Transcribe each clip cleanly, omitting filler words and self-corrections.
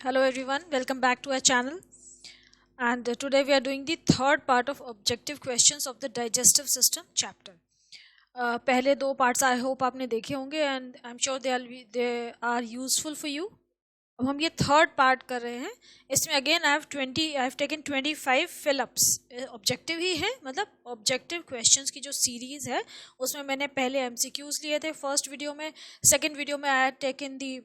Hello everyone, welcome back to our channel. And today we are doing the third part of objective questions of the digestive system chapter. पहले दो parts I hope आपने देखे होंगे and I'm sure they are useful for you. अब हम ये third part कर रहे हैं. इसमें again I have taken 25 fill ups. Objective ही है, मतलब ऑब्जेक्टिव क्वेश्चंस की जो सीरीज है उसमें मैंने पहले एमसीक्यूज लिए थे फर्स्ट वीडियो में. सेकंड वीडियो में आई have taken the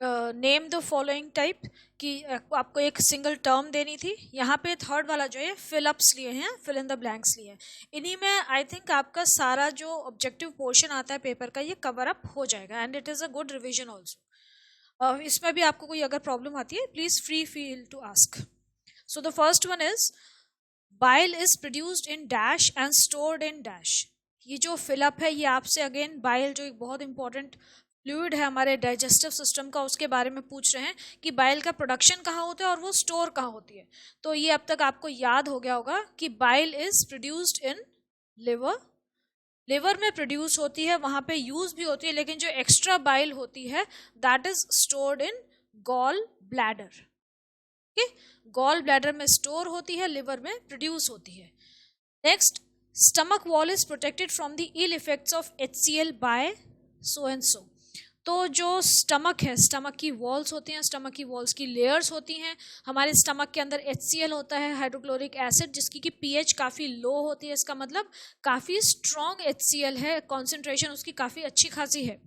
name the following type कि आपको एक सिंगल टर्म देनी थी. यहाँ पे थर्ड वाला जो है फिलअप्स लिए हैं, फिल इन द ब्लैंक्स लिए हैं. इन्हीं में आई थिंक आपका सारा जो ऑब्जेक्टिव पोर्शन आता है पेपर का ये कवर अप हो जाएगा and it is a good revision also. इसमें भी आपको कोई अगर प्रॉब्लम आती है please free feel to ask. So the first one is bile is produced in dash and stored in dash. ये जो फिलअप है ये आपसे अगेन बाइल जो एक बहुत इंपॉर्टेंट फ्लूइड है हमारे डाइजेस्टिव सिस्टम का, उसके बारे में पूछ रहे हैं कि बाइल का प्रोडक्शन कहाँ होता है और वो स्टोर कहाँ होती है. तो ये अब तक आपको याद हो गया होगा कि bile is produced in liver. Liver में प्रोड्यूस होती है, वहां पे यूज भी होती है, लेकिन जो एक्स्ट्रा बाइल होती है that is stored in gall bladder. Okay, gall bladder में स्टोर होती है, लिवर में प्रोड्यूस होती है. Next, stomach wall is protected from the ill effects of HCl by so and so. तो जो स्टमक है, स्टमक की वॉल्स होती हैं, स्टमक की वॉल्स की लेयर्स होती हैं. हमारे स्टमक के अंदर HCl होता है, हाइड्रोक्लोरिक एसिड, जिसकी की pH काफ़ी लो होती है. इसका मतलब काफ़ी स्ट्रॉन्ग HCl है, कॉन्सेंट्रेशन उसकी काफ़ी अच्छी खासी है.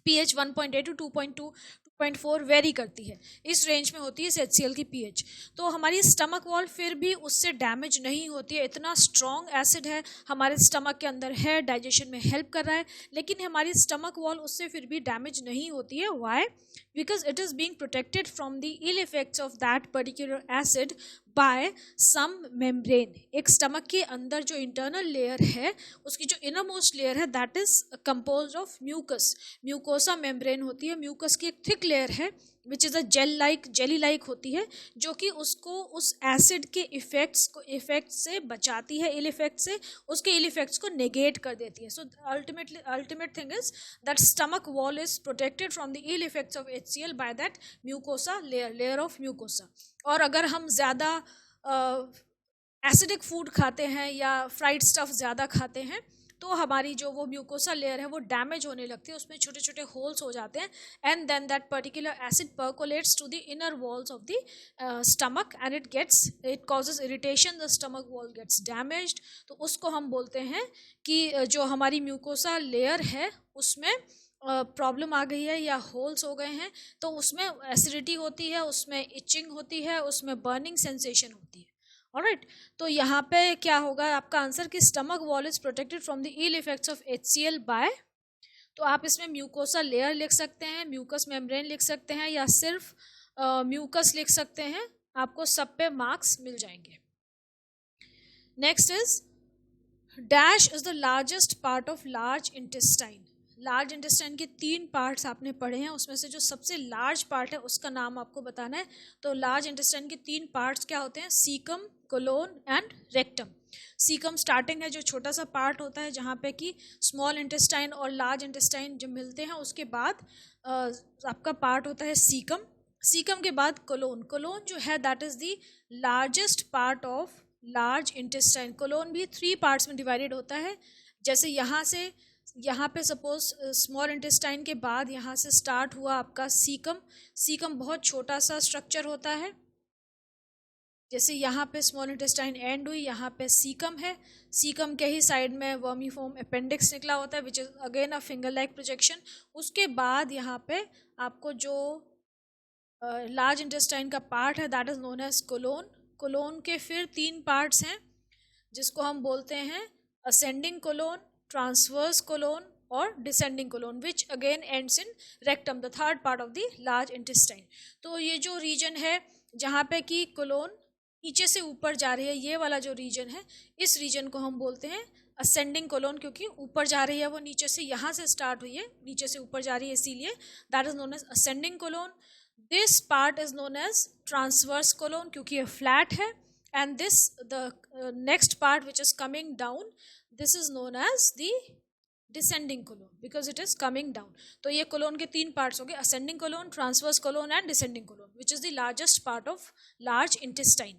pH 1.8 टू 2.2 2.4 वेरी करती है, इस रेंज में होती है इस HCl की pH. तो हमारी स्टमक वॉल फिर भी उससे डैमेज नहीं होती है. इतना स्ट्रॉन्ग एसिड है हमारे स्टमक के अंदर है, डाइजेशन में हेल्प कर रहा है, लेकिन हमारी स्टमक वॉल उससे फिर भी डैमेज नहीं होती है. Why? Because it is being protected from the ill effects of that particular acid by some membrane. एक स्टमक के अंदर जो इंटरनल लेयर है, उसकी जो इनर मोस्ट लेयर है that is composed of mucus. Mucosa membrane होती है, म्यूकस की एक थिक लेयर है which is a jelly like होती है, जो कि उसको उस एसिड के इफेक्ट से बचाती है, इल इफेक्ट से, उसके इल इफेक्ट्स को नेगेट कर देती है. So ultimate thing is that stomach wall is protected from the ill effects of HCl by that mucosa layer of mucosa. और अगर हम ज़्यादा एसिडिक फूड खाते हैं या फ्राइड स्टफ ज़्यादा खाते हैं तो हमारी जो वो म्यूकोसा लेयर है वो डैमेज होने लगती है, उसमें छोटे छोटे होल्स हो जाते हैं and then that particular acid percolates to the inner walls of the stomach and it causes irritation, the stomach wall gets damaged. तो उसको हम बोलते हैं कि जो हमारी म्यूकोसा लेयर है उसमें प्रॉब्लम आ गई है या होल्स हो गए हैं, तो उसमें एसिडिटी होती है, उसमें इचिंग होती है, उसमें बर्निंग सेंसेशन होती है. ऑलराइट, तो यहाँ पे क्या होगा आपका आंसर कि stomach wall is protected from the ill effects of HCl by. तो आप इसमें म्यूकोसा लेयर लिख सकते हैं, म्यूकस मेम्ब्रेन लिख सकते हैं, या सिर्फ म्यूकस लिख सकते हैं. आपको सब पे मार्क्स मिल जाएंगे. Next is dash is the largest part of large intestine. Large intestine के 3 पार्ट्स आपने पढ़े हैं, उसमें से जो सबसे लार्ज पार्ट है उसका नाम आपको बताना है. तो लार्ज इंटेस्टाइन के 3 पार्ट्स क्या होते हैं? Caecum, colon and rectum. Caecum starting है, जो छोटा सा पार्ट होता है जहाँ पे कि स्मॉल इंटेस्टाइन और लार्ज इंटेस्टाइन जो मिलते हैं, उसके बाद आपका पार्ट होता है सीकम. सीकम के बाद कोलोन. कोलोन जो है that is the largest part of large intestine. Colon भी 3 पार्ट्स में डिवाइडेड होता है. जैसे यहाँ पे सपोज स्मॉल इंटेस्टाइन के बाद यहाँ से स्टार्ट हुआ आपका सीकम. सीकम बहुत छोटा सा स्ट्रक्चर होता है. जैसे यहाँ पे स्मॉल इंटेस्टाइन एंड हुई, यहाँ पे सीकम है. सीकम के ही साइड में वर्मीफॉर्म अपेंडिक्स निकला होता है which is again a finger like projection. उसके बाद यहाँ पे आपको जो लार्ज इंटेस्टाइन का पार्ट है that is known as colon. Colon के फिर 3 पार्ट्स हैं जिसको हम बोलते हैं असेंडिंग कोलोन, ट्रांसवर्स कोलोन और descending colon, which again ends in rectum, the third part of the large intestine. तो ये जो रीजन है जहाँ पे कि कोलोन नीचे से ऊपर जा रही है, ये वाला जो रीजन है, इस रीजन को हम बोलते हैं असेंडिंग कोलोन, क्योंकि ऊपर जा रही है वो, नीचे से यहाँ से स्टार्ट हुई है, नीचे से ऊपर जा रही है, इसीलिए that is known as ascending colon. This part is known as transverse colon क्योंकि ये फ्लैट है. And this the next part which is coming down, this is known as the descending colon, because it is coming down. तो ये colon के 3 parts हो गए, ascending colon, transverse colon and descending colon, which is the largest part of large intestine.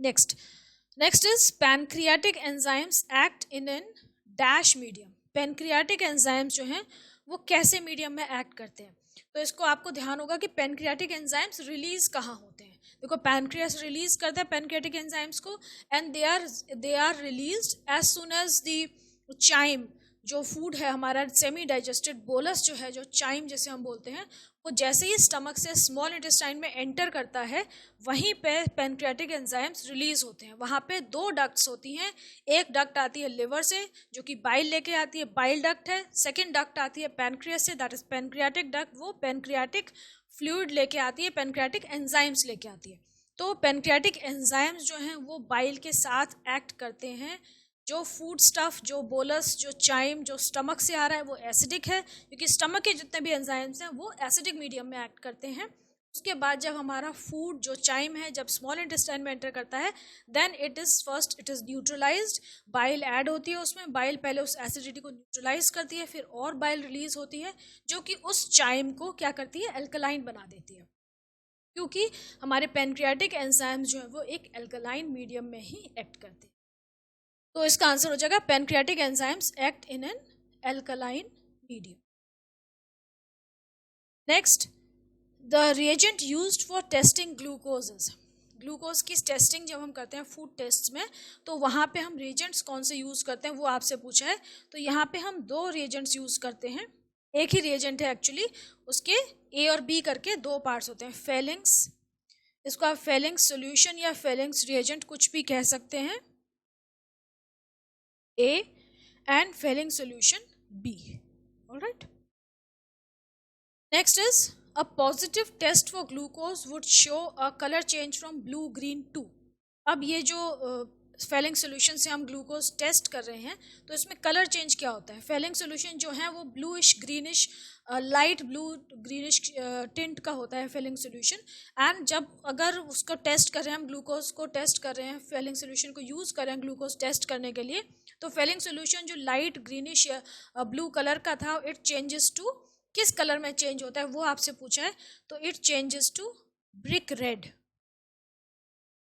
Next is pancreatic enzymes act in an dash medium. Pancreatic enzymes जो हैं वो कैसे medium में एक्ट करते हैं? तो इसको आपको ध्यान होगा कि पैनक्रियाटिक एंजाइम्स रिलीज कहाँ होते हैं. देखो, पैनक्रियास रिलीज करता है पैनक्रियाटिक एंजाइम्स को, and they are released as soon as the chyme, जो फूड है हमारा सेमी डाइजेस्टेड बोलस जो है, जो चाइम जैसे हम बोलते हैं, वो जैसे ही स्टमक से स्मॉल इंटेस्टाइन में एंटर करता है वहीं पे पैनक्रियाटिक एंजाइम्स रिलीज होते हैं. वहाँ पे 2 डक्ट्स होती हैं. एक डक्ट आती है लिवर से जो कि बाइल लेके आती है, बाइल डक्ट है. सेकेंड डक्ट आती है पैनक्रियास से, दैट इज पैनक्रियाटिक डक्ट, वो पैनक्रियाटिक फ्लूइड लेके आती है, पैनक्रियाटिक एंजाइम्स लेके आती है. तो पैनक्रियाटिक एंजाइम्स जो हैं वो बाइल के साथ एक्ट करते हैं. जो फूड स्टफ, जो बोलस, जो चाइम जो स्टमक से आ रहा है वो एसिडिक है, क्योंकि स्टमक के जितने भी एंजाइम्स हैं वो एसिडिक मीडियम में एक्ट करते हैं. उसके बाद जब हमारा फूड जो चाइम है जब स्मॉल इंटेस्टाइन में एंटर करता है, then it is neutralised. Bile add होती है उसमें, बाइल पहले उस एसिडिटी को न्यूट्रलाइज करती है, फिर और बाइल रिलीज होती है जो कि उस चाइम को क्या करती है, एल्कलाइन बना देती है, क्योंकि हमारे पैनक्रियाटिक एंजाइम्स जो है वो एक एल्कलाइन मीडियम में ही एक्ट करते हैं. तो इसका आंसर हो जाएगा pancreatic enzymes act in an alkaline medium. Next, the reagent used for testing glucose. Glucose की टेस्टिंग जब हम करते हैं फूड टेस्ट में, तो वहाँ पे हम रिएजेंट्स कौन से यूज़ करते हैं वो आपसे पूछा है. तो यहाँ पे हम 2 रिएजेंट्स यूज़ करते हैं. एक ही रिएजेंट है एक्चुअली, उसके ए और बी करके 2 पार्ट्स होते हैं. फेलिंग्स, इसको आप फेलिंग्स सोल्यूशन या फेलिंग्स रिएजेंट कुछ भी कह सकते हैं, A and Fehling solution B. All right. Next is a positive test for glucose would show a color change from blue green to. अब ये जो फेलिंग सोल्यूशन से हम ग्लूकोज टेस्ट कर रहे हैं तो इसमें कलर चेंज क्या होता है. फेलिंग सोल्यूशन जो है वो bluish greenish, light blue greenish tint का होता है फेलिंग सोल्यूशन. एंड जब अगर उसको टेस्ट कर रहे हैं, हम ग्लूकोज को टेस्ट कर रहे हैं, फेलिंग सोल्यूशन को यूज़ कर रहे हैं ग्लूकोज टेस्ट करने के लिए, तो फेलिंग सोल्यूशन जो लाइट ग्रीनिश या ब्लू कलर का था, इट चेंजेस टू, किस कलर में चेंज होता है वो आपसे पूछा है. तो it changes to brick red.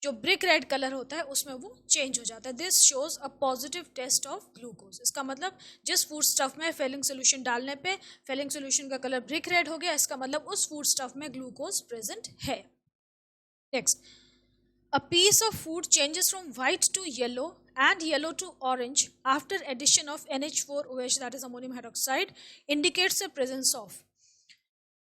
जो ब्रिक रेड कलर होता है उसमें वो चेंज हो जाता है. This shows a positive test of glucose. इसका मतलब जिस फूड स्टफ में फेलिंग सोल्यूशन डालने पे फेलिंग सोल्यूशन का कलर ब्रिक रेड हो गया, इसका मतलब उस फूड स्टफ में ग्लूकोज प्रेजेंट है. Next, a piece of food changes from white to yellow and yellow to orange after addition of NH4OH, that is ammonium hydroxide, indicates the presence of.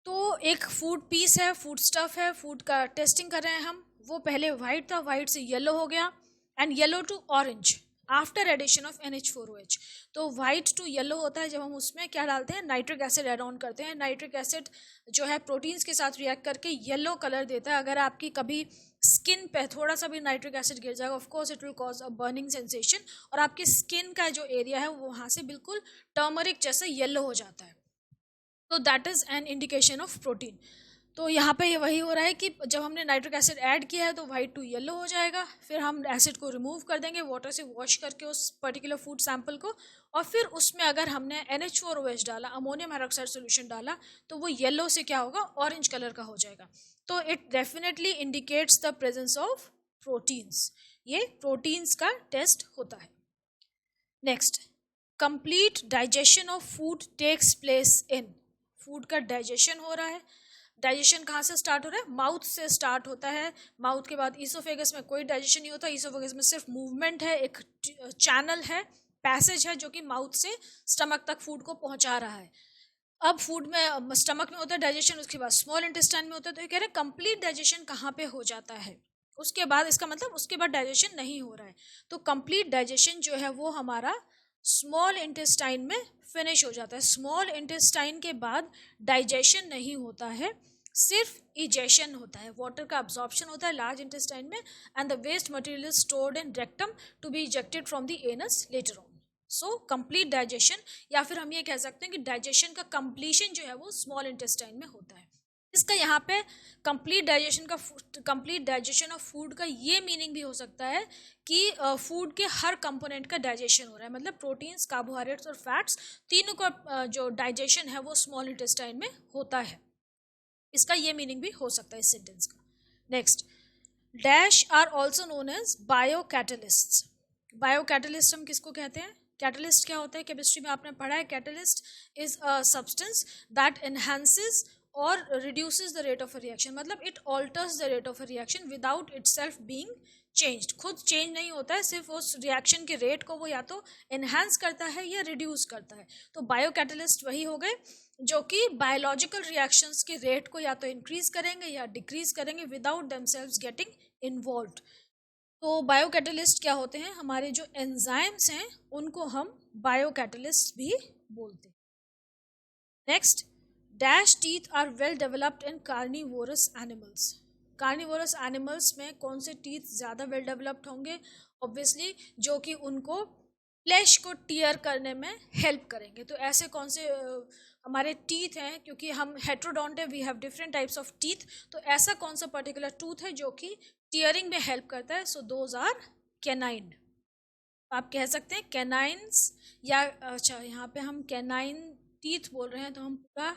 तो एक food piece है, food stuff है, food का testing कर रहे हैं हम, वो पहले वाइट था, वाइट से येलो हो गया, and yellow to orange after addition of NH4OH. तो वाइट टू येलो होता है जब हम उसमें क्या डालते हैं, नाइट्रिक एसिड ऐड ऑन करते हैं. नाइट्रिक एसिड जो है प्रोटीन्स के साथ रिएक्ट करके येलो कलर देता है. अगर आपकी कभी स्किन पे थोड़ा सा भी नाइट्रिक एसिड गिर जाएगा, of course it will cause a burning sensation, और आपकी स्किन का जो एरिया है वो वहाँ से बिल्कुल टर्मरिक जैसा येलो हो जाता है. तो that is an indication of protein. तो यहाँ पे ये वही हो रहा है कि जब हमने नाइट्रिक एसिड ऐड किया है तो वाइट टू येलो हो जाएगा, फिर हम एसिड को रिमूव कर देंगे वाटर से वॉश करके उस पर्टिकुलर फूड सैंपल को, और फिर उसमें अगर हमने NH4OH डाला, अमोनियम हाइड्रोक्साइड सोल्यूशन डाला, तो वो येलो से क्या होगा, ऑरेंज कलर का हो जाएगा. तो it definitely indicates the presence of proteins. ये प्रोटीन्स का टेस्ट होता है. Next, complete digestion of food takes place in. Food का डाइजेशन हो रहा है. डाइजेशन कहाँ से स्टार्ट हो रहा है, माउथ से स्टार्ट होता है. माउथ के बाद ईसोफेगस में कोई डाइजेशन नहीं होता. ईसोफेगस में सिर्फ मूवमेंट है, एक चैनल है, पैसेज है जो कि माउथ से स्टमक तक फूड को पहुंचा रहा है. अब फूड में स्टमक में होता है डाइजेशन, उसके बाद स्मॉल इंटेस्टाइन में होता है. तो ये कह रहे हैं कंप्लीट डाइजेशन कहाँ पे हो जाता है, उसके बाद, इसका मतलब उसके बाद डाइजेशन नहीं हो रहा है. तो कंप्लीट डाइजेशन जो है वो हमारा स्मॉल इंटेस्टाइन में फिनिश हो जाता है. स्मॉल इंटेस्टाइन के बाद डाइजेशन नहीं होता है, सिर्फ इजेशन होता है, वाटर का अब्जॉर्प्शन होता है लार्ज इंटेस्टाइन में, and the waste material is stored in rectum to be ejected from the anus later on. So complete digestion, या फिर हम ये कह सकते हैं कि डाइजेशन का कंप्लीशन जो है वो स्मॉल इंटेस्टाइन में होता है. इसका यहाँ पे कंप्लीट डाइजेशन ऑफ फूड का ये मीनिंग भी हो सकता है कि फूड के हर कंपोनेंट का डाइजेशन हो रहा है, मतलब प्रोटीन्स, कार्बोहाइड्रेट्स और फैट्स तीनों का जो डाइजेशन है वो स्मॉल इंटेस्टाइन में होता है। इसका ये मीनिंग भी हो सकता है इस सेंटेंस का। Next, dash are also known as biocatalysts. Biocatalyst हम किसको कहते हैं? कैटलिस्ट क्या होता है? केमिस्ट्री में आपने पढ़ा है, catalyst is a substance that enhances or reduces the rate of a reaction, मतलब it alters the rate of a reaction without itself being changed. खुद चेंज नहीं होता है, सिर्फ उस रिएक्शन के रेट को वो या तो एनहांस करता है या रिड्यूस करता है। तो बायोकैटलिस्ट वही हो गए जो कि बायोलॉजिकल रिएक्शंस के रेट को या तो इंक्रीज करेंगे या डिक्रीज करेंगे विदाउट देमसेल्व्स गेटिंग इन्वॉल्व्ड। तो बायोकैटलिस्ट क्या होते हैं? हमारे जो एंजाइम्स हैं उनको हम बायोकैटलिस्ट भी बोलते हैं। Next, dash teeth are well developed in carnivorous animals. Carnivorous animals में कौन से टीथ ज़्यादा वेल डेवलप्ड होंगे? ऑब्वियसली जो कि उनको फ्लैश को टीयर करने में हेल्प करेंगे। तो ऐसे कौन से हमारे टीथ हैं? क्योंकि हम हेट्रोडोंट है, we have different types of teeth, तो ऐसा कौन सा पर्टिकुलर टूथ है जो कि टीयरिंग में हेल्प करता है? So those are canine. आप कह सकते हैं कैनाइन्स, या अच्छा यहाँ पे हम कैनाइन टीथ बोल रहे हैं तो हम पूरा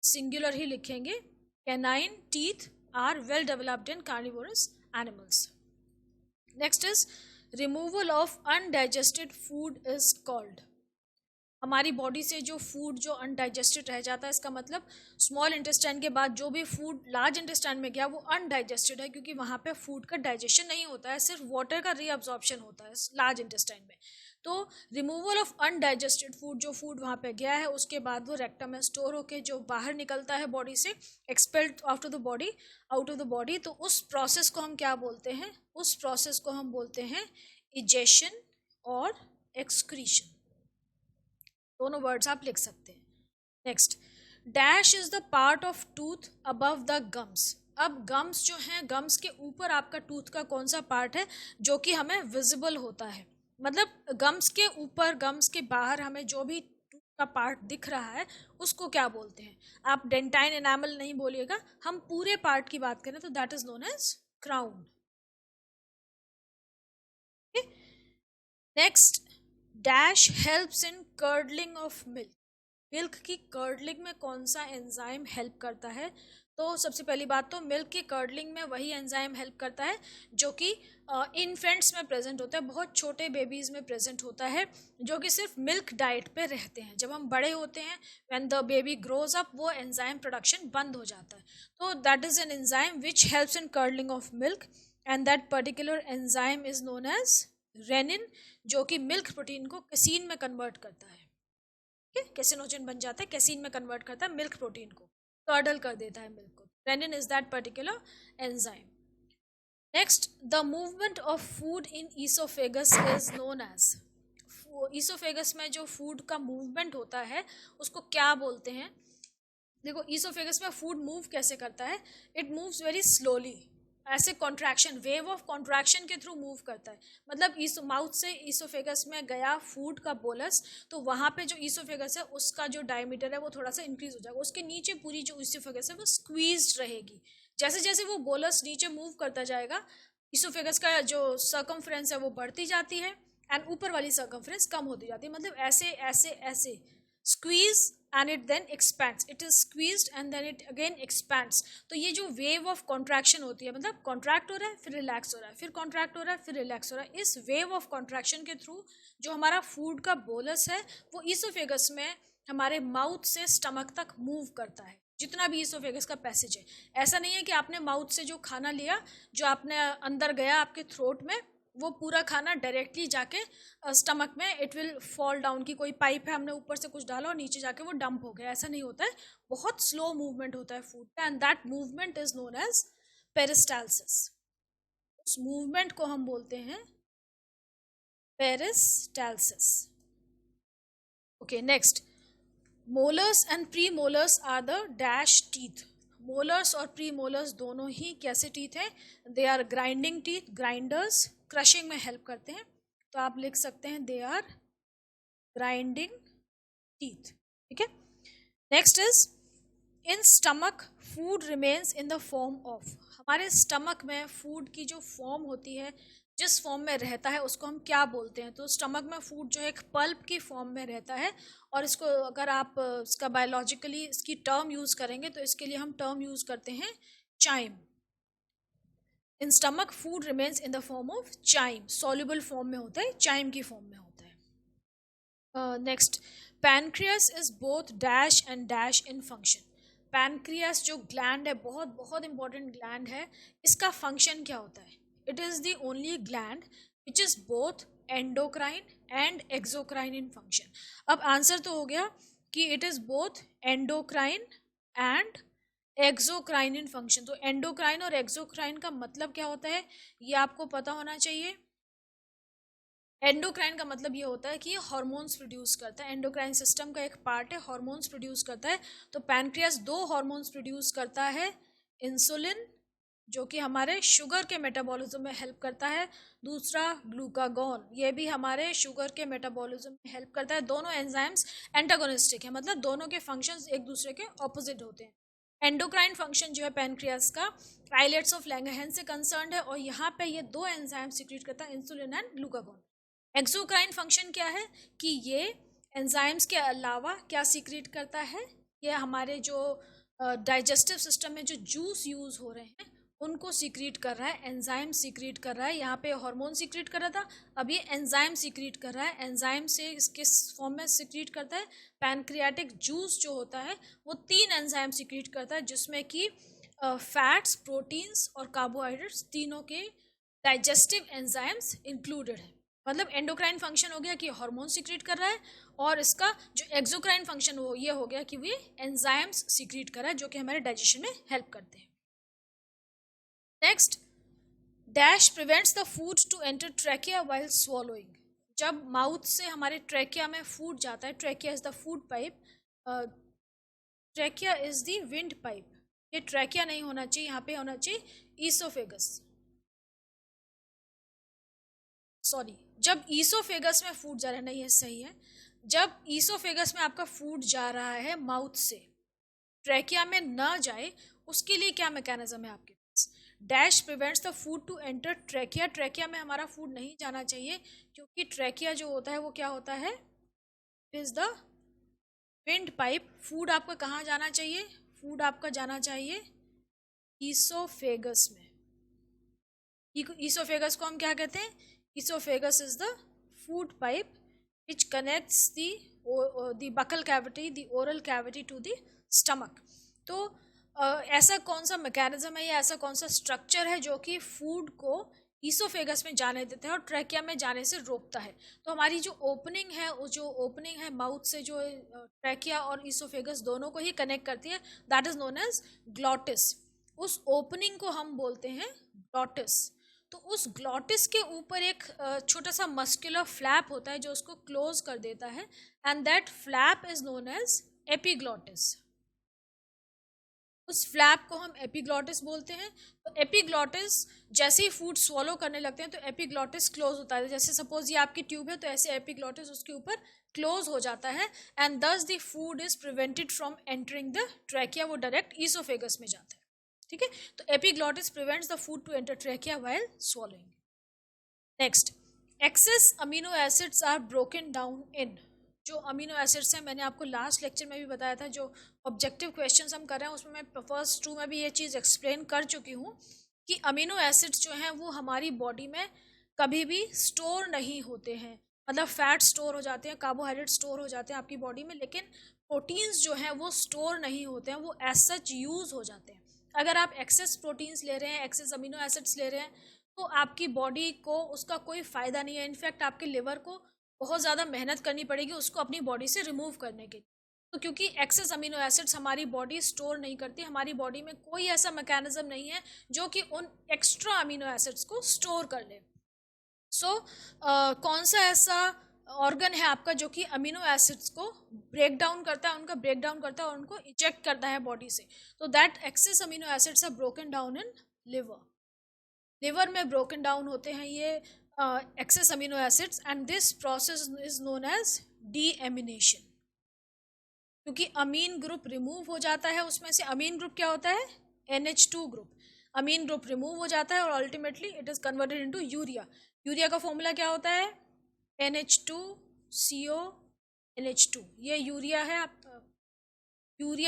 सिंगुलर ही लिखेंगे। Canine teeth are well developed in carnivorous animals. Next is removal of undigested food is called. हमारी बॉडी से जो फूड जो अनडाइजेस्टेड रह जाता है, इसका मतलब स्मॉल इंटेस्टाइन के बाद जो भी फूड लार्ज इंटेस्टाइन में गया वो अनडाइजेस्टेड है, क्योंकि वहाँ पे फूड का डाइजेशन नहीं होता है, सिर्फ वाटर का रीअब्जॉर्प्शन होता है लार्ज इंटेस्टाइन में। तो रिमूवल ऑफ अनडाइजेस्टेड फूड, जो फूड वहाँ पे गया है उसके बाद वो रेक्टम में स्टोर होके जो बाहर निकलता है बॉडी से, expelled out of the body, तो उस प्रोसेस को हम क्या बोलते हैं? उस प्रोसेस को हम बोलते हैं इजेशन और एक्सक्रीशन। दोनों वर्ड्स आप लिख सकते हैं। Next, dash is the part of tooth above the gums. अब गम्स जो हैं, गम्स के ऊपर आपका टूथ का कौन सा पार्ट है जो कि हमें विजिबल होता है? मतलब गम्स के ऊपर, गम्स के बाहर हमें जो भी टूथ का पार्ट दिख रहा है उसको क्या बोलते हैं? आप डेंटाइन एनामल नहीं बोलिएगा, हम पूरे पार्ट की बात करें तो that is known as crown. Next, dash helps in curdling of milk. Milk की कर्डलिंग में कौन सा एंजाइम हेल्प करता है? तो सबसे पहली बात तो मिल्क की कर्डलिंग में वही एंजाइम हेल्प करता है जो कि इन्फेंट्स में प्रेजेंट होता है, बहुत छोटे बेबीज़ में प्रेजेंट होता है, जो कि सिर्फ मिल्क डाइट पे रहते हैं। जब हम बड़े होते हैं, when the baby grows up, वो एंजाइम प्रोडक्शन बंद हो जाता है। तो that is an enzyme which helps in curdling of milk, and that particular enzyme is known as rennin, जो कि मिल्क प्रोटीन को कैसीन में कन्वर्ट करता है। कैसिनोजन बन जाता है, कैसीन में कन्वर्ट करता है मिल्क प्रोटीन को, कर्डल कर देता है मिल्क को। Rennin is that particular enzyme. Next, the movement of food in oesophagus is known as. Oesophagus में जो फूड का मूवमेंट होता है उसको क्या बोलते हैं? देखो, ईसोफेगस में फूड मूव कैसे करता है? इट मूव्स वेरी स्लोली, ऐसे कॉन्ट्रैक्शन, वेव ऑफ कॉन्ट्रैक्शन के थ्रू मूव करता है। मतलब माउथ से ईसोफेगस में गया फूड का बोलस, तो वहाँ पे जो ईसोफेगस है उसका जो डायमीटर है वो थोड़ा सा इंक्रीज हो जाएगा, उसके नीचे पूरी जो ईसोफेगस है वो स्क्वीज्ड रहेगी। जैसे जैसे वो बोलस नीचे मूव करता जाएगा, ईसोफेगस का जो सर्कमफ्रेंस है वो बढ़ती जाती है एंड ऊपर वाली सर्कमफ्रेंस कम होती जाती है। मतलब ऐसे ऐसे ऐसे squeeze and it then expands, it is squeezed and then it again expands। तो ये जो wave of contraction होती है, मतलब contract हो रहा है फिर relax हो रहा है, फिर contract हो रहा है फिर relax हो रहा है, इस wave of contraction के थ्रू जो हमारा food का bolus है वो ईसोफेगस में हमारे माउथ से स्टमक तक मूव करता है, जितना भी ईसोफेगस का पैसेज है। ऐसा नहीं है कि आपने माउथ से जो खाना लिया, जो आपने अंदर गया आपके थ्रोट में, वो पूरा खाना डायरेक्टली जाके स्टमक में इट विल फॉल डाउन, की कोई पाइप है हमने ऊपर से कुछ डाला और नीचे जाके वो डंप हो गया, ऐसा नहीं होता है। बहुत स्लो मूवमेंट होता है फूड का, and that movement is known as peristalsis. उस मूवमेंट को हम बोलते हैं peristalsis. Okay, next, molars and pre molars are the dash teeth. Molars और प्री मोलर्स दोनों ही कैसे टीथ हैं? They are grinding teeth, grinders, crushing में हेल्प करते हैं। तो आप लिख सकते हैं दे आर ग्राइंडिंग टीथ। ठीक है। Next is in stomach food remains in the form of, हमारे स्टमक में फूड की जो फॉर्म होती है, जिस फॉर्म में रहता है उसको हम क्या बोलते हैं? तो स्टमक में फूड जो है एक पल्प की फॉर्म में रहता है, और इसको अगर आप इसका बायोलॉजिकली इसकी टर्म यूज़ करेंगे तो इसके लिए हम टर्म यूज़ करते हैं chyme. In stomach food remains in the form of chyme, soluble form में होता है, चाइम की फॉर्म में होता है। Next, pancreas is both dash and dash in function. Pancreas जो ग्लैंड है, बहुत बहुत इंपॉर्टेंट ग्लैंड है, इसका फंक्शन क्या होता है? It is the only gland which is both endocrine and exocrine in function. अब आंसर तो हो गया कि it is both endocrine and exocrine in function. तो एंडोक्राइन और एक्सोक्राइन का मतलब क्या होता है, ये आपको पता होना चाहिए। एंडोक्राइन का मतलब ये होता है कि ये हार्मोन्स प्रोड्यूस करता है, एंडोक्राइन सिस्टम का एक पार्ट है, हार्मोन्स प्रोड्यूस करता है। तो पैनक्रियास दो हार्मोन्स प्रोड्यूस करता है, इंसुलिन जो कि हमारे शुगर के मेटाबॉलिज्म में हेल्प करता है, दूसरा ग्लूकागॉन, ये भी हमारे शुगर के मेटाबॉलिज्म में हेल्प करता है। दोनों एंजाइम्स एंटागोनिस्टिक है, मतलब दोनों के फंक्शंस एक दूसरे के ऑपोजिट होते हैं। एंडोक्राइन फंक्शन जो है पैनक्रियास का आइलेट्स ऑफ लैंगरहैंस से कंसर्न्ड है, और यहाँ पे ये दो एंजाइम सीक्रेट करता है, insulin and glucagon. Exocrine function क्या है कि ये एंजाइम्स के अलावा क्या सीक्रेट करता है, ये हमारे जो डाइजेस्टिव सिस्टम में जो जूस यूज हो रहे हैं उनको सीक्रेट कर रहा है, एंजाइम सीक्रेट कर रहा है। यहाँ पे हार्मोन सीक्रेट कर रहा था, अब ये एंजाइम सीक्रेट कर रहा है। एंजाइम से किस फॉर्म में सीक्रेट करता है? पैनक्रियाटिक जूस जो होता है वो 3 एंजाइम सीक्रेट करता है, जिसमें कि फैट्स, प्रोटीन्स और कार्बोहाइड्रेट्स तीनों के डाइजेस्टिव एंजाइम्स इंक्लूडेड है। मतलब एंडोक्राइन फंक्शन हो गया कि हार्मोन सीक्रेट कर रहा है, और इसका जो एक्सोक्राइन फंक्शन हो ये हो गया कि वो एंजाइम्स सीक्रेट कर रहा है जो कि हमारे डाइजेशन में हेल्प करते हैं। Next, dash prevents the food to enter trachea while swallowing. जब माउथ से हमारे ट्रैकिया में फूड जाता है, trachea is the food pipe, trachea is the wind pipe, ये ट्रैकिया नहीं होना चाहिए, यहाँ पे होना चाहिए ईसोफेगस। सॉरी, जब ईसोफेगस में फूड जा रहा है, नहीं ये सही है, जब ईसोफेगस में आपका फूड जा रहा है माउथ से, ट्रैकिया में ना जाए, उसके लिए क्या मैकेनिज्म है आपके पास? Dash prevents the food to enter trachea, trachea में हमारा फूड नहीं जाना चाहिए, क्योंकि ट्रैकिया जो होता है वो क्या होता है? Is the wind pipe. Food आपका कहाँ जाना चाहिए? फूड आपका जाना चाहिए ईसोफेगस में। ईसोफेगस को हम क्या कहते हैं? Esophagus is the food pipe which connects the buccal cavity, the oral cavity to the stomach. तो ऐसा कौन सा मैकेनिज्म है या ऐसा कौन सा स्ट्रक्चर है जो कि फूड को ईसोफेगस में जाने देता है और ट्रैकिया में जाने से रोकता है? तो हमारी जो ओपनिंग है, वो जो ओपनिंग है माउथ से, जो ट्रैकिया और ईसोफेगस दोनों को ही कनेक्ट करती है, that is known as glottis. उस ओपनिंग को हम बोलते हैं ग्लॉटिस। तो उस ग्लॉटिस के ऊपर एक छोटा सा मस्कुलर फ्लैप होता है जो उसको क्लोज कर देता है, and that flap is known as epiglottis. उस फ्लैप को हम एपिग्लॉटिस बोलते हैं। तो एपिग्लॉटिस जैसे ही फूड स्वॉलो करने लगते हैं तो एपिग्लॉटिस क्लोज होता है। जैसे सपोज ये आपकी ट्यूब है, तो ऐसे एपिग्लॉटिस उसके ऊपर क्लोज हो जाता है, and thus the food is prevented from entering the trachea, वो डायरेक्ट ईसोफेगस में जाता है। ठीक है, तो epiglottis prevents the food to enter trachea while swallowing. Next, excess amino acids are broken down in. जो अमीनो एसिड्स हैं, मैंने आपको लास्ट लेक्चर में भी बताया था, जो ऑब्जेक्टिव क्वेश्चंस हम कर रहे हैं उसमें मैं फर्स्ट 2 में भी ये चीज़ एक्सप्लेन कर चुकी हूँ कि अमीनो एसिड्स जो हैं वो हमारी बॉडी में कभी भी स्टोर नहीं होते हैं। मतलब फैट स्टोर हो जाते हैं, कार्बोहाइड्रेट स्टोर हो जाते हैं आपकी बॉडी में, लेकिन प्रोटीन्स जो हैं वो स्टोर नहीं होते हैं, वो एज सच यूज़ हो जाते हैं। अगर आप एक्सेस प्रोटीन्स ले रहे हैं, एक्सेस अमीनो एसिड्स ले रहे हैं, तो आपकी बॉडी को उसका कोई फ़ायदा नहीं है। इनफैक्ट आपके लिवर को बहुत ज़्यादा मेहनत करनी पड़ेगी उसको अपनी बॉडी से रिमूव करने के लिए। तो क्योंकि एक्सेस अमीनो एसिड्स हमारी बॉडी स्टोर नहीं करती, हमारी बॉडी में कोई ऐसा मैकेनिज्म नहीं है जो कि उन एक्स्ट्रा अमीनो एसिड्स को स्टोर कर ले। सो कौन सा ऐसा ऑर्गन है आपका जो कि अमीनो एसिड्स को ब्रेक डाउन करता है, उनका ब्रेक डाउन करता है और उनको इजेक्ट करता है बॉडी से? तो that excess amino acids are broken down in liver. Liver में ब्रोकन डाउन होते हैं ये excess amino acids, and this process is known as deamination. क्योंकि अमीन ग्रुप रिमूव हो जाता है, उसमें से अमीन ग्रुप क्या होता है, NH2 ग्रुप, अमीन ग्रुप रिमूव हो जाता है और ultimately it is converted into urea. Urea का फॉर्मूला क्या होता है, NH2CO NH2, ये यूरिया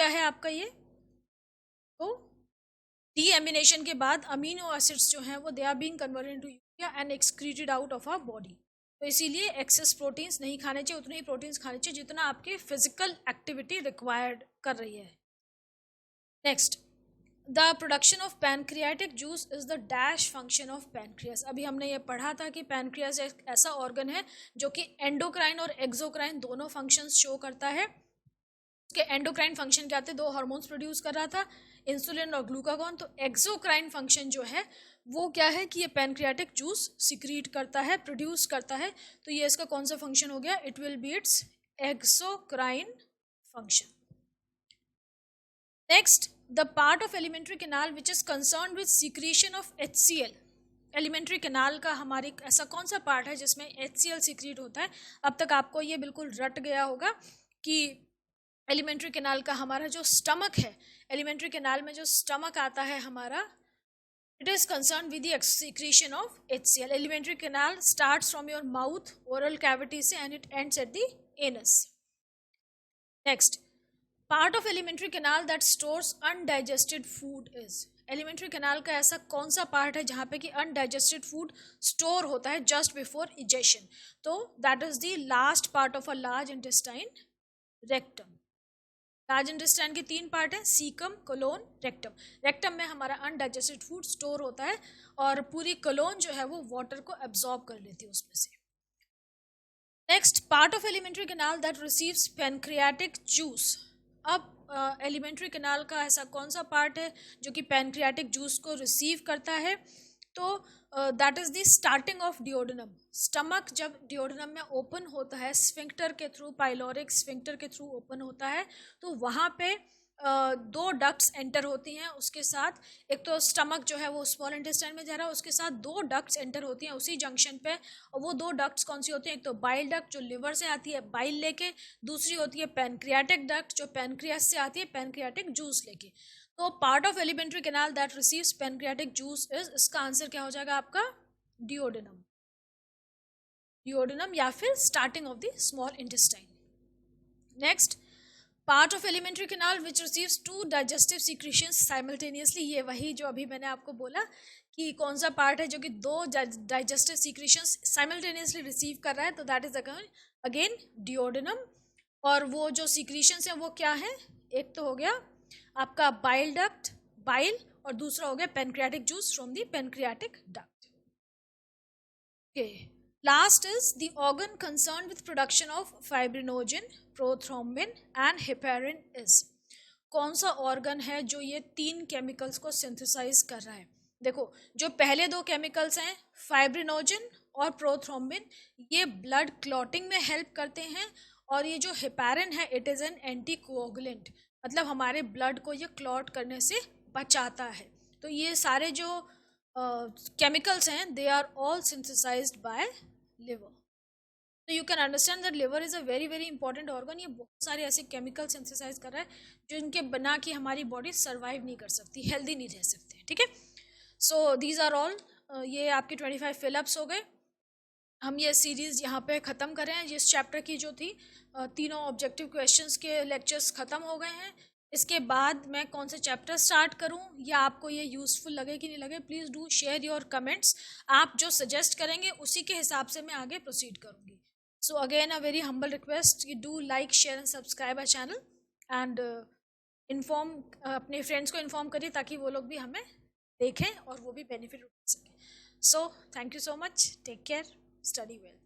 है आपका ये। तो डीएमिनेशन के बाद अमीनो एसिड्स जो हैं वो they are being converted into urea and excreted out of our body. तो इसीलिए एक्सेस प्रोटीन्स नहीं खाने चाहिए, उतने ही प्रोटीन्स खाने चाहिए जितना आपके फिजिकल एक्टिविटी रिक्वायर्ड कर रही है। Next, the production of pancreatic juice is the dash function of pancreas. अभी हमने ये पढ़ा था कि पैनक्रियास एक ऐसा ऑर्गन है जो कि एंडोक्राइन और एक्सोक्राइन दोनों फंक्शंस शो करता है। उसके एंडोक्राइन फंक्शन क्या थे, दो हार्मोन्स प्रोड्यूस कर रहा था, इंसुलिन और ग्लूकागॉन। तो एक्सोक्राइन फंक्शन जो है वो क्या है कि ये पैनक्रियाटिक जूस सिक्रीट करता है, प्रोड्यूस करता है। तो ये इसका कौन सा फंक्शन हो गया, it will be it's exocrine function. Next, the part of alimentary canal which is concern with secretion of HCl। Alimentary canal का हमारी ऐसा कौन सा पार्ट है जिसमें HCl सिक्रीट होता है। अब तक आपको ये बिल्कुल रट गया होगा कि एलिमेंट्री कैनाल का हमारा जो स्टमक है, एलिमेंट्री कैनाल में जो स्टमक आता है हमारा, it is concern with the secretion of HCl। Alimentary canal starts from your mouth, oral cavity से, and it ends at the anus. Next, part of alimentary canal that stores undigested food is. Alimentary canal का ऐसा कौन सा part है जहाँ पे कि undigested food store होता है जस्ट बिफोर इजेशन। तो that is the last part of a large intestine, rectum. Large intestine के 3 पार्ट है, सीकम, कोलोन, रेक्टम। रेक्टम में हमारा अनडाइजेस्टेड फूड स्टोर होता है और पूरी कोलोन जो है वो वाटर को एब्जॉर्ब कर लेती है उसमें से। Next, part of alimentary canal that receives pancreatic juice. अब एलिमेंट्री कैनाल का ऐसा कौन सा पार्ट है जो कि पैनक्रियाटिक जूस को रिसीव करता है, तो that is the starting of duodenum. Stomach जब डिओडेनम में ओपन होता है स्फिंक्टर के थ्रू, पाइलोरिक स्फिंक्टर के थ्रू ओपन होता है, तो वहाँ पे 2 डक्ट्स एंटर होती हैं उसके साथ। एक तो स्टमक जो है वो स्मॉल इंटेस्टाइन में जा रहा है, उसके साथ 2 डक्ट्स एंटर होती हैं उसी जंक्शन पे। और वो 2 डक्ट्स कौन सी होती हैं, एक तो बाइल डक्ट जो लिवर से आती है बाइल लेके, दूसरी होती है पैनक्रियाटिक डक्ट जो पैनक्रियास से आती है पैनक्रियाटिक जूस लेके। तो part of alimentary canal that receives pancreatic juice is, इसका आंसर क्या हो जाएगा आपका, डिओडेनम। डिओडेनम या फिर starting of the small intestine. Next, part of alimentary canal which receives 2 digestive secretions simultaneously. ये वही जो अभी मैंने आपको बोला कि कौन सा पार्ट है जो कि 2 डाइजेस्टिव सिक्रीशंस साइमल्टेनियसली रिसीव कर रहा है, तो दैट इज अगेन डिओडेनम। और वो जो सिक्रीशंस हैं वो क्या है, एक तो हो गया आपका बाइल डक्ट, बाइल, और दूसरा हो गया pancreatic juice from the pancreatic duct. Okay, last is the organ concern with production of fibrinogen, prothrombin and heparin is. कौन सा ऑर्गन है जो ये 3 केमिकल्स को सिंथेसाइज कर रहा है। देखो, जो पहले 2 केमिकल्स हैं फाइब्रिनोजन और प्रोथ्रोम्बिन, ये ब्लड क्लॉटिंग में हेल्प करते हैं, और ये जो हेपेरिन है इट इज एन एंटीकोगुलेंट, मतलब हमारे ब्लड को ये क्लॉट करने से बचाता है। तो ये सारे जो केमिकल्स हैं they are all synthesised by liver. तो you can understand that liver is a very very important organ. ये बहुत सारे ऐसे केमिकल सिंथेसाइज कर रहा है जो इनके बिना कि हमारी बॉडी सर्वाइव नहीं कर सकती, हेल्दी नहीं रह सकते। ठीक है, सो दीज आर ऑल, ये आपके 25 फिलअप्स हो गए। हम ये सीरीज़ यहाँ पे ख़त्म कर रहे हैं। जिस चैप्टर की जो थी 3 ऑब्जेक्टिव क्वेश्चंस के लेक्चर्स ख़त्म हो गए हैं। इसके बाद मैं कौन से चैप्टर स्टार्ट करूं या आपको ये यूज़फुल लगे कि नहीं लगे, please do share your comments. आप जो सजेस्ट करेंगे उसी के हिसाब से मैं आगे प्रोसीड करूँगी। So again a very humble request, you do like, share and subscribe our channel and inform, अपने फ्रेंड्स को इन्फॉर्म करिए ताकि वो लोग भी हमें देखें और वो भी बेनिफिट उठा सकें। So thank you so much, take care, study well.